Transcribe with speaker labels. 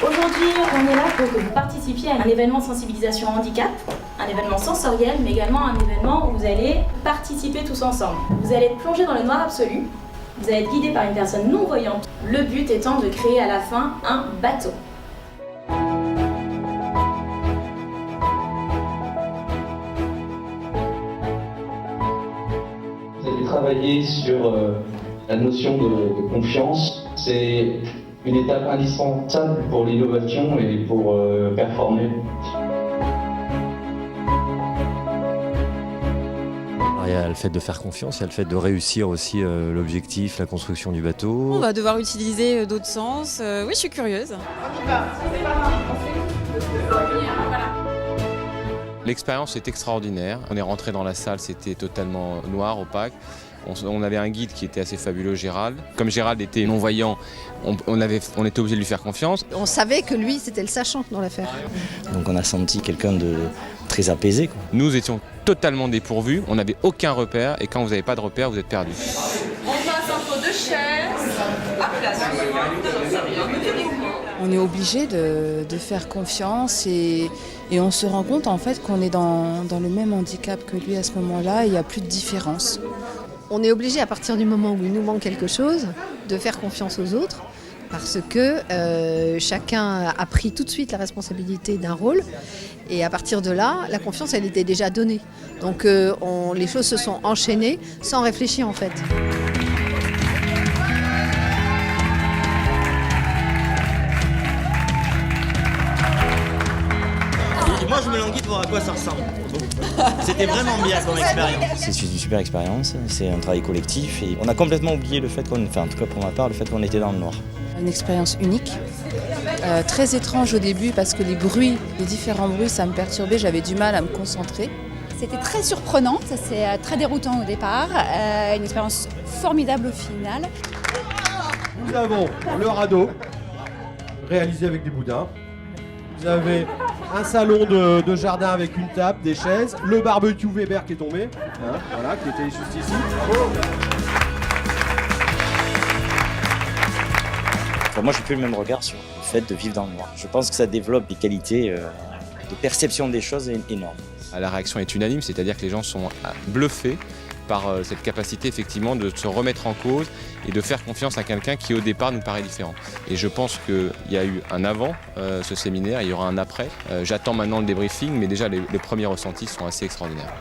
Speaker 1: Aujourd'hui, on est là pour que vous participiez à un événement de sensibilisation handicap, un événement sensoriel, mais également un événement où vous allez participer tous ensemble. Vous allez être plongé dans le noir absolu, vous allez être guidé par une personne non-voyante, le but étant de créer à la fin un bateau.
Speaker 2: Vous allez travailler sur la notion de confiance. C'est une étape indispensable pour l'innovation et pour performer.
Speaker 3: Il y a le fait de faire confiance, il y a le fait de réussir aussi l'objectif, la construction du bateau.
Speaker 4: On va devoir utiliser d'autres sens. Oui, je suis curieuse.
Speaker 5: L'expérience est extraordinaire. On est rentré dans la salle, c'était totalement noir, opaque. On avait un guide qui était assez fabuleux, Gérald. Comme Gérald était non-voyant, on était obligé de lui faire confiance.
Speaker 6: On savait que lui, c'était le sachant dans l'affaire.
Speaker 3: Donc on a senti quelqu'un de très apaisé, quoi.
Speaker 5: Nous étions totalement dépourvus, on n'avait aucun repère et quand vous n'avez pas de repère, vous êtes perdu.
Speaker 4: On passe entre deux chaises. On est obligé de faire confiance et on se rend compte en fait qu'on est dans le même handicap que lui à ce moment-là et il n'y a plus de différence.
Speaker 6: On est obligé, à partir du moment où il nous manque quelque chose, de faire confiance aux autres parce que chacun a pris tout de suite la responsabilité d'un rôle et à partir de là, la confiance, elle était déjà donnée. Donc les choses se sont enchaînées sans réfléchir en fait.
Speaker 7: Moi, je me languis de voir à quoi ça ressemble. C'était vraiment bien comme expérience.
Speaker 3: C'est une super expérience, c'est un travail collectif et on a complètement oublié le fait qu'on, en tout cas pour ma part, le fait qu'on était dans le noir.
Speaker 4: Une expérience unique, très étrange au début parce que les différents bruits, ça me perturbait, j'avais du mal à me concentrer.
Speaker 8: C'était très surprenant, c'est très déroutant au départ, une expérience formidable au final.
Speaker 9: Nous avons le radeau, réalisé avec des boudins. Vous avez un salon de jardin avec une table, des chaises, le barbecue Weber qui est tombé, hein, voilà, qui était juste ici. Bravo.
Speaker 3: Enfin, moi, j'ai plus le même regard sur le fait de vivre dans le noir. Je pense que ça développe des qualités de perception des choses énormes.
Speaker 5: La réaction est unanime, c'est-à-dire que les gens sont bluffés par cette capacité effectivement de se remettre en cause et de faire confiance à quelqu'un qui au départ nous paraît différent. Et je pense qu'il y a eu un avant ce séminaire, il y aura un après. J'attends maintenant le débriefing, mais déjà les premiers ressentis sont assez extraordinaires.